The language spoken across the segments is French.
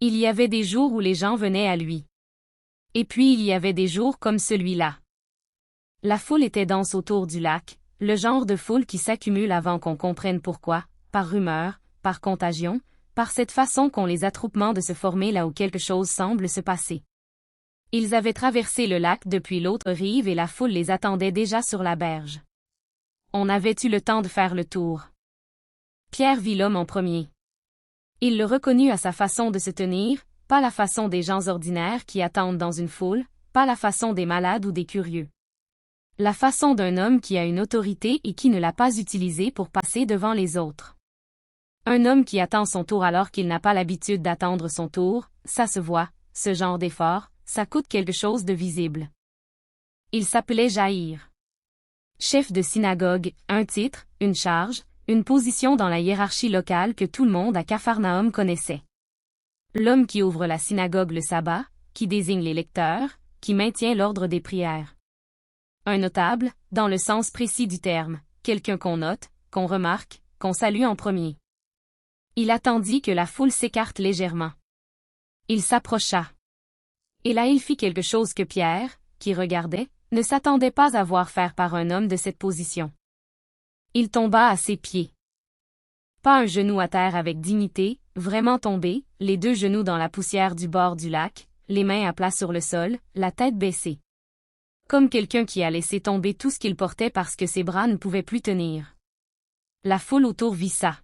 Il y avait des jours où les gens venaient à lui. Et puis il y avait des jours comme celui-là. La foule était dense autour du lac, le genre de foule qui s'accumule avant qu'on comprenne pourquoi, par rumeur, par contagion, par cette façon qu'ont les attroupements de se former là où quelque chose semble se passer. Ils avaient traversé le lac depuis l'autre rive et la foule les attendait déjà sur la berge. On avait eu le temps de faire le tour. Pierre vit l'homme en premier. Il le reconnut à sa façon de se tenir, pas la façon des gens ordinaires qui attendent dans une foule, pas la façon des malades ou des curieux. La façon d'un homme qui a une autorité et qui ne l'a pas utilisée pour passer devant les autres. Un homme qui attend son tour alors qu'il n'a pas l'habitude d'attendre son tour, ça se voit, ce genre d'effort, ça coûte quelque chose de visible. Il s'appelait Jaïr. Chef de synagogue, un titre, une charge, une position dans la hiérarchie locale que tout le monde à Capharnaüm connaissait. L'homme qui ouvre la synagogue le sabbat, qui désigne les lecteurs, qui maintient l'ordre des prières. Un notable, dans le sens précis du terme, quelqu'un qu'on note, qu'on remarque, qu'on salue en premier. Il attendit que la foule s'écarte légèrement. Il s'approcha. Et là il fit quelque chose que Pierre, qui regardait, ne s'attendait pas à voir faire par un homme de cette position. Il tomba à ses pieds. Pas un genou à terre avec dignité, vraiment tombé, les deux genoux dans la poussière du bord du lac, les mains à plat sur le sol, la tête baissée. Comme quelqu'un qui a laissé tomber tout ce qu'il portait parce que ses bras ne pouvaient plus tenir. La foule autour vit ça.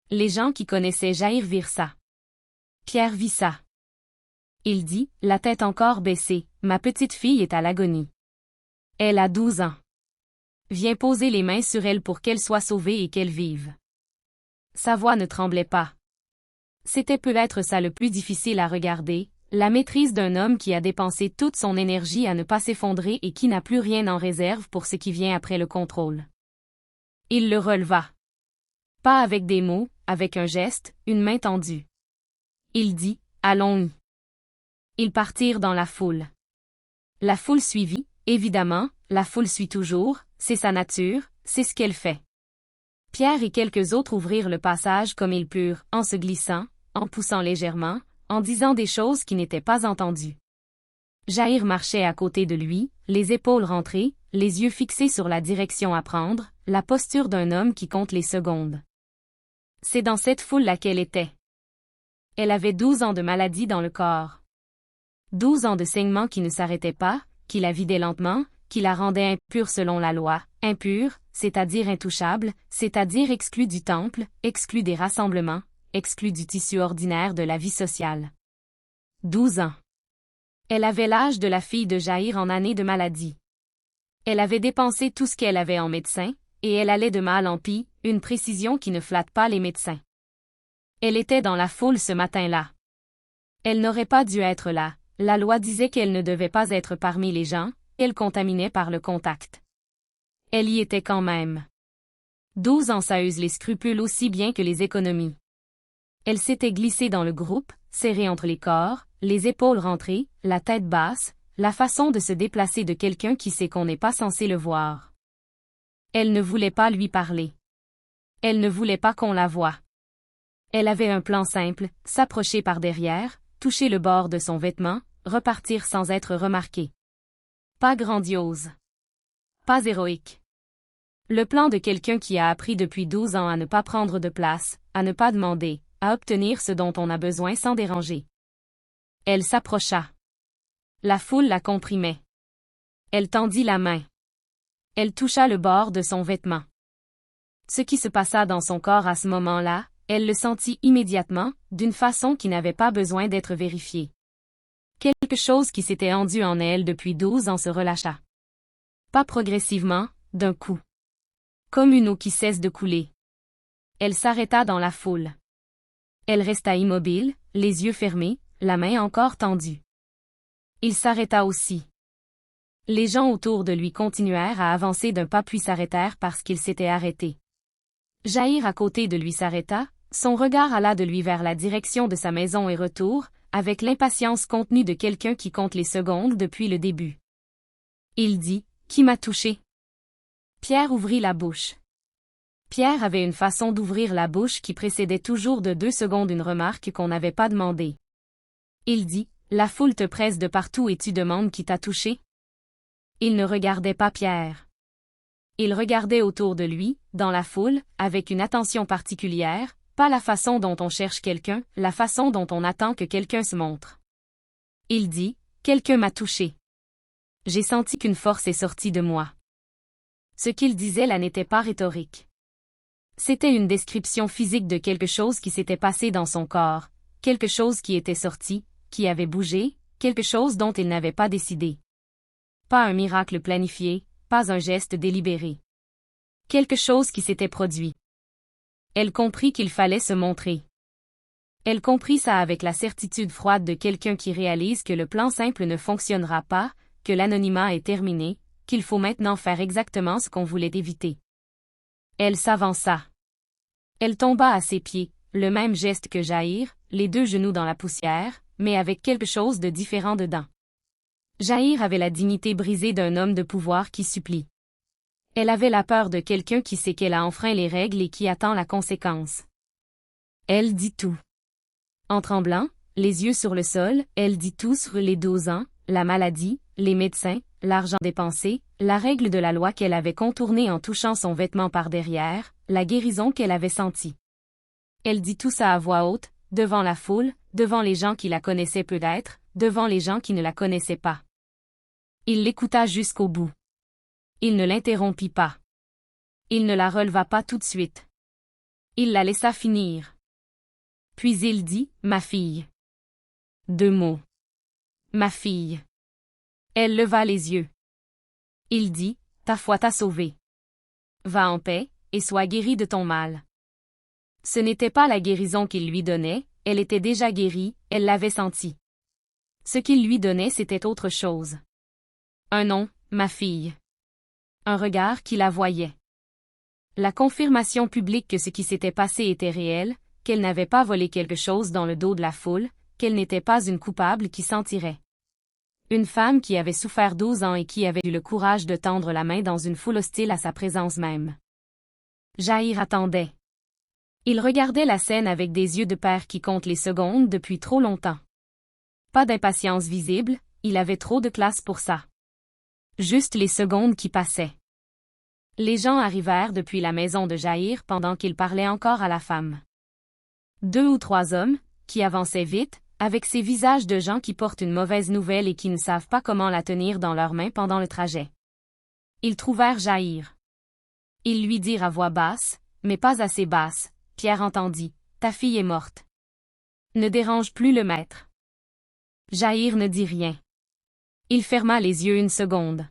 Les gens qui connaissaient Jaïr virent ça. Pierre vit ça. Il dit, la tête encore baissée, ma petite fille est à l'agonie. Elle a 12 ans. Viens poser les mains sur elle pour qu'elle soit sauvée et qu'elle vive. Sa voix ne tremblait pas. C'était peut-être ça le plus difficile à regarder, la maîtrise d'un homme qui a dépensé toute son énergie à ne pas s'effondrer et qui n'a plus rien en réserve pour ce qui vient après le contrôle. Il le releva. Pas avec des mots, avec un geste, une main tendue. Il dit, allons-y. Ils partirent dans la foule. La foule suivit, évidemment, la foule suit toujours, c'est sa nature, c'est ce qu'elle fait. Pierre et quelques autres ouvrirent le passage comme ils purent, en se glissant, en poussant légèrement, en disant des choses qui n'étaient pas entendues. Jaïr marchait à côté de lui, les épaules rentrées, les yeux fixés sur la direction à prendre, la posture d'un homme qui compte les secondes. C'est dans cette foule-là qu'elle était. Elle avait 12 ans de maladie dans le corps. 12 ans de saignement qui ne s'arrêtaient pas, qui la vidaient lentement, qui la rendaient impure selon la loi, impure, c'est-à-dire intouchable, c'est-à-dire exclue du temple, exclue des rassemblements, exclue du tissu ordinaire de la vie sociale. 12 ans. Elle avait l'âge de la fille de Jaïr en année de maladie. Elle avait dépensé tout ce qu'elle avait en médecin, et elle allait de mal en pis, une précision qui ne flatte pas les médecins. Elle était dans la foule ce matin-là. Elle n'aurait pas dû être là, la loi disait qu'elle ne devait pas être parmi les gens, elle contaminait par le contact. Elle y était quand même. 12 ans ça use les scrupules aussi bien que les économies. Elle s'était glissée dans le groupe, serrée entre les corps, les épaules rentrées, la tête basse, la façon de se déplacer de quelqu'un qui sait qu'on n'est pas censé le voir. Elle ne voulait pas lui parler. Elle ne voulait pas qu'on la voie. Elle avait un plan simple, s'approcher par derrière, toucher le bord de son vêtement, repartir sans être remarquée. Pas grandiose. Pas héroïque. Le plan de quelqu'un qui a appris depuis 12 ans à ne pas prendre de place, à ne pas demander, à obtenir ce dont on a besoin sans déranger. Elle s'approcha. La foule la comprimait. Elle tendit la main. Elle toucha le bord de son vêtement. Ce qui se passa dans son corps à ce moment-là, elle le sentit immédiatement, d'une façon qui n'avait pas besoin d'être vérifiée. Quelque chose qui s'était endu en elle depuis 12 ans se relâcha. Pas progressivement, d'un coup. Comme une eau qui cesse de couler. Elle s'arrêta dans la foule. Elle resta immobile, les yeux fermés, la main encore tendue. Il s'arrêta aussi. Les gens autour de lui continuèrent à avancer d'un pas puis s'arrêtèrent parce qu'il s'était arrêté. Jaïr à côté de lui s'arrêta, son regard alla de lui vers la direction de sa maison et retour, avec l'impatience contenue de quelqu'un qui compte les secondes depuis le début. Il dit, « Qui m'a touché ?» Pierre ouvrit la bouche. Pierre avait une façon d'ouvrir la bouche qui précédait toujours de 2 secondes une remarque qu'on n'avait pas demandée. Il dit, la foule te presse de partout et tu demandes qui t'a touché? Il ne regardait pas Pierre. Il regardait autour de lui, dans la foule, avec une attention particulière, pas la façon dont on cherche quelqu'un, la façon dont on attend que quelqu'un se montre. Il dit, quelqu'un m'a touché. J'ai senti qu'une force est sortie de moi. Ce qu'il disait là n'était pas rhétorique. C'était une description physique de quelque chose qui s'était passé dans son corps, quelque chose qui était sorti, qui avait bougé, quelque chose dont il n'avait pas décidé. Pas un miracle planifié, pas un geste délibéré. Quelque chose qui s'était produit. Elle comprit qu'il fallait se montrer. Elle comprit ça avec la certitude froide de quelqu'un qui réalise que le plan simple ne fonctionnera pas, que l'anonymat est terminé, qu'il faut maintenant faire exactement ce qu'on voulait éviter. Elle s'avança. Elle tomba à ses pieds, le même geste que Jaïr, les deux genoux dans la poussière, mais avec quelque chose de différent dedans. Jaïr avait la dignité brisée d'un homme de pouvoir qui supplie. Elle avait la peur de quelqu'un qui sait qu'elle a enfreint les règles et qui attend la conséquence. Elle dit tout. En tremblant, les yeux sur le sol, elle dit tout sur les 12 ans, la maladie, les médecins, l'argent dépensé, la règle de la loi qu'elle avait contournée en touchant son vêtement par derrière, la guérison qu'elle avait sentie. Elle dit tout ça à voix haute, devant la foule, devant les gens qui la connaissaient peut-être, devant les gens qui ne la connaissaient pas. Il l'écouta jusqu'au bout. Il ne l'interrompit pas. Il ne la releva pas tout de suite. Il la laissa finir. Puis il dit, « Ma fille. » 2 mots. « Ma fille. » Elle leva les yeux. Il dit, « Ta foi t'a sauvée. Va en paix, et sois guérie de ton mal. » Ce n'était pas la guérison qu'il lui donnait, elle était déjà guérie, elle l'avait senti. Ce qu'il lui donnait c'était autre chose. Un nom, ma fille. Un regard qui la voyait. La confirmation publique que ce qui s'était passé était réel, qu'elle n'avait pas volé quelque chose dans le dos de la foule, qu'elle n'était pas une coupable qui s'en tirait. Une femme qui avait souffert 12 ans et qui avait eu le courage de tendre la main dans une foule hostile à sa présence même. Jaïr attendait. Il regardait la scène avec des yeux de père qui comptent les secondes depuis trop longtemps. Pas d'impatience visible, il avait trop de classe pour ça. Juste les secondes qui passaient. Les gens arrivèrent depuis la maison de Jaïr pendant qu'il parlait encore à la femme. 2 ou 3 hommes, qui avançaient vite, avec ces visages de gens qui portent une mauvaise nouvelle et qui ne savent pas comment la tenir dans leurs mains pendant le trajet. Ils trouvèrent Jaïr. Ils lui dirent à voix basse, mais pas assez basse, Pierre entendit, « Ta fille est morte. Ne dérange plus le maître. » Jaïr ne dit rien. Il ferma les yeux une seconde.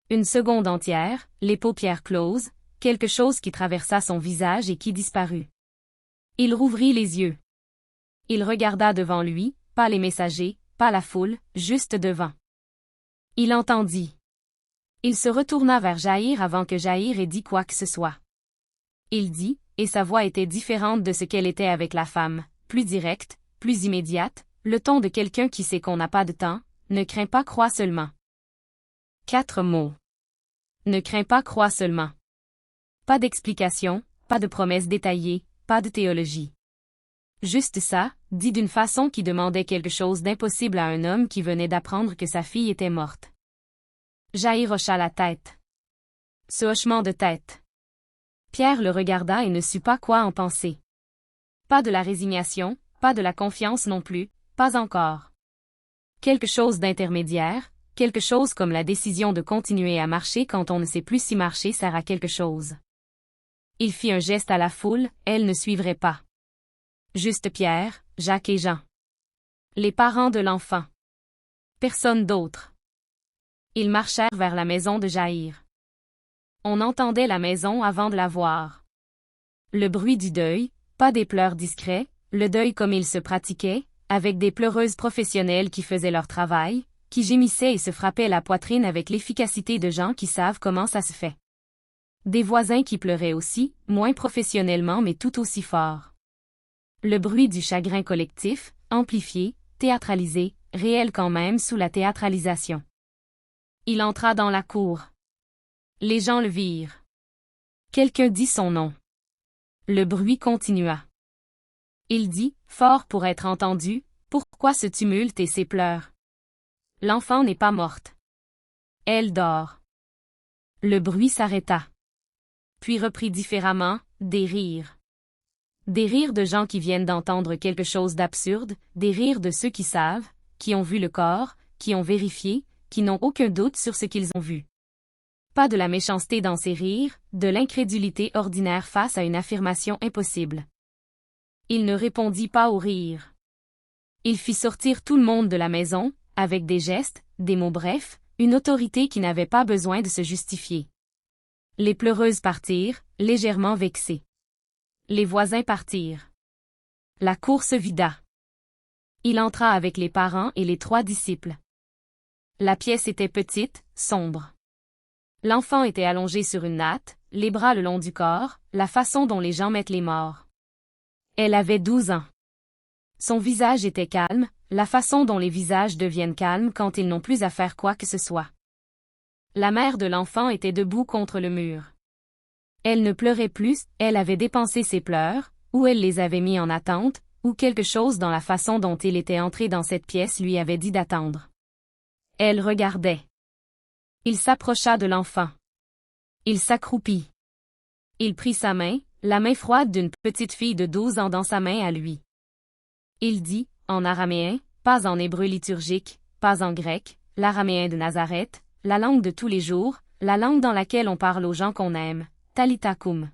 Une seconde entière, les paupières closes, quelque chose qui traversa son visage et qui disparut. Il rouvrit les yeux. Il regarda devant lui, pas les messagers, pas la foule, juste devant. Il entendit. Il se retourna vers Jaïr avant que Jaïr ait dit quoi que ce soit. Il dit, et sa voix était différente de ce qu'elle était avec la femme, plus directe, plus immédiate, le ton de quelqu'un qui sait qu'on n'a pas de temps, ne crains pas, crois seulement. 4 mots. Ne crains pas, crois seulement. Pas d'explication, pas de promesses détaillées, pas de théologie. Juste ça, dit d'une façon qui demandait quelque chose d'impossible à un homme qui venait d'apprendre que sa fille était morte. Jaïr hocha la tête. Ce hochement de tête. Pierre le regarda et ne sut pas quoi en penser. Pas de la résignation, pas de la confiance non plus, pas encore. Quelque chose d'intermédiaire, quelque chose comme la décision de continuer à marcher quand on ne sait plus si marcher sert à quelque chose. Il fit un geste à la foule, elle ne suivrait pas. Juste Pierre, Jacques et Jean. Les parents de l'enfant. Personne d'autre. Ils marchèrent vers la maison de Jaïr. On entendait la maison avant de la voir. Le bruit du deuil, pas des pleurs discrets, le deuil comme il se pratiquait, avec des pleureuses professionnelles qui faisaient leur travail, qui gémissaient et se frappaient la poitrine avec l'efficacité de gens qui savent comment ça se fait. Des voisins qui pleuraient aussi, moins professionnellement mais tout aussi fort. Le bruit du chagrin collectif, amplifié, théâtralisé, réel quand même sous la théâtralisation. Il entra dans la cour. Les gens le virent. Quelqu'un dit son nom. Le bruit continua. Il dit, fort pour être entendu, Pourquoi ce tumulte et ces pleurs? L'enfant n'est pas morte. Elle dort. Le bruit s'arrêta. Puis reprit différemment, des rires. Des rires de gens qui viennent d'entendre quelque chose d'absurde, des rires de ceux qui savent, qui ont vu le corps, qui ont vérifié, qui n'ont aucun doute sur ce qu'ils ont vu. Pas de la méchanceté dans ces rires, de l'incrédulité ordinaire face à une affirmation impossible. Il ne répondit pas aux rires. Il fit sortir tout le monde de la maison, avec des gestes, des mots brefs, une autorité qui n'avait pas besoin de se justifier. Les pleureuses partirent, légèrement vexées. Les voisins partirent. La cour se vida. Il entra avec les parents et les 3 disciples. La pièce était petite, sombre. L'enfant était allongé sur une natte, les bras le long du corps, la façon dont les gens mettent les morts. Elle avait 12 ans. Son visage était calme, la façon dont les visages deviennent calmes quand ils n'ont plus à faire quoi que ce soit. La mère de l'enfant était debout contre le mur. Elle ne pleurait plus, elle avait dépensé ses pleurs, ou elle les avait mis en attente, ou quelque chose dans la façon dont il était entré dans cette pièce lui avait dit d'attendre. Elle regardait. Il s'approcha de l'enfant. Il s'accroupit. Il prit sa main, la main froide d'une petite fille de 12 ans dans sa main à lui. Il dit, en araméen, pas en hébreu liturgique, pas en grec, l'araméen de Nazareth, la langue de tous les jours, la langue dans laquelle on parle aux gens qu'on aime, Talitha koum.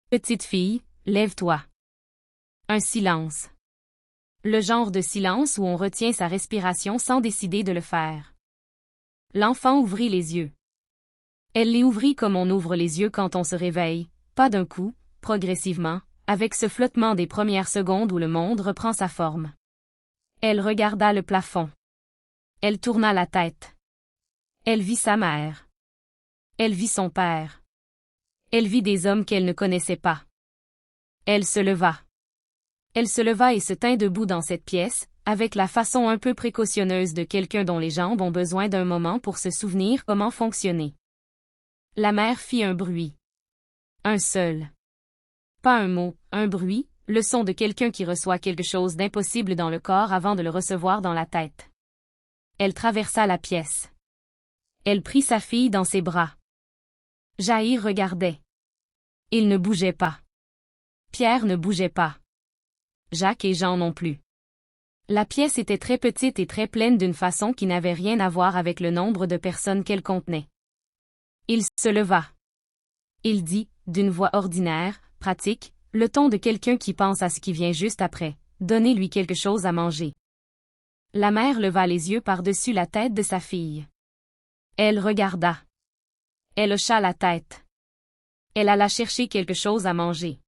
Petite fille, lève-toi. Un silence. Le genre de silence où on retient sa respiration sans décider de le faire. L'enfant ouvrit les yeux. Elle les ouvrit comme on ouvre les yeux quand on se réveille, pas d'un coup, progressivement, avec ce flottement des premières secondes où le monde reprend sa forme. Elle regarda le plafond. Elle tourna la tête. Elle vit sa mère. Elle vit son père. Elle vit des hommes qu'elle ne connaissait pas. Elle se leva. Elle se leva et se tint debout dans cette pièce, avec la façon un peu précautionneuse de quelqu'un dont les jambes ont besoin d'un moment pour se souvenir comment fonctionner. La mère fit un bruit. Un seul. Pas un mot, un bruit, le son de quelqu'un qui reçoit quelque chose d'impossible dans le corps avant de le recevoir dans la tête. Elle traversa la pièce. Elle prit sa fille dans ses bras. Jaïr regardait. Il ne bougeait pas. Pierre ne bougeait pas. Jacques et Jean non plus. La pièce était très petite et très pleine d'une façon qui n'avait rien à voir avec le nombre de personnes qu'elle contenait. Il se leva. Il dit, d'une voix ordinaire, pratique, le ton de quelqu'un qui pense à ce qui vient juste après, donnez-lui quelque chose à manger. La mère leva les yeux par-dessus la tête de sa fille. Elle regarda. Elle hocha la tête. Elle alla chercher quelque chose à manger.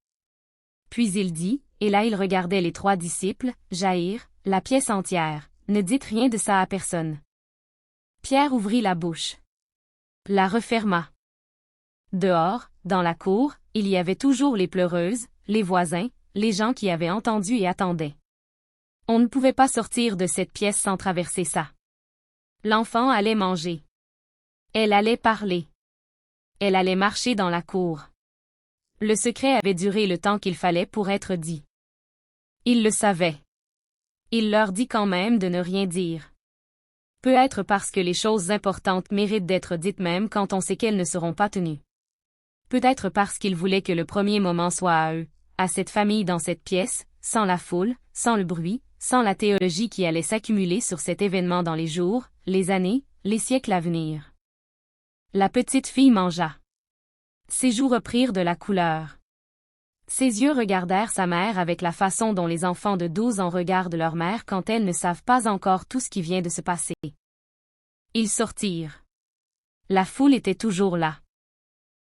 Puis il dit, et là il regardait les 3 disciples, Jaïr, la pièce entière, ne dites rien de ça à personne. Pierre ouvrit la bouche. La referma. Dehors, dans la cour, il y avait toujours les pleureuses, les voisins, les gens qui avaient entendu et attendaient. On ne pouvait pas sortir de cette pièce sans traverser ça. L'enfant allait manger. Elle allait parler. Elle allait marcher dans la cour. Le secret avait duré le temps qu'il fallait pour être dit. Il le savait. Il leur dit quand même de ne rien dire. Peut-être parce que les choses importantes méritent d'être dites même quand on sait qu'elles ne seront pas tenues. Peut-être parce qu'il voulait que le premier moment soit à eux, à cette famille dans cette pièce, sans la foule, sans le bruit, sans la théologie qui allait s'accumuler sur cet événement dans les jours, les années, les siècles à venir. La petite fille mangea. Ses joues reprirent de la couleur. Ses yeux regardèrent sa mère avec la façon dont les enfants de 12 ans regardent leur mère quand elles ne savent pas encore tout ce qui vient de se passer. Ils sortirent. La foule était toujours là.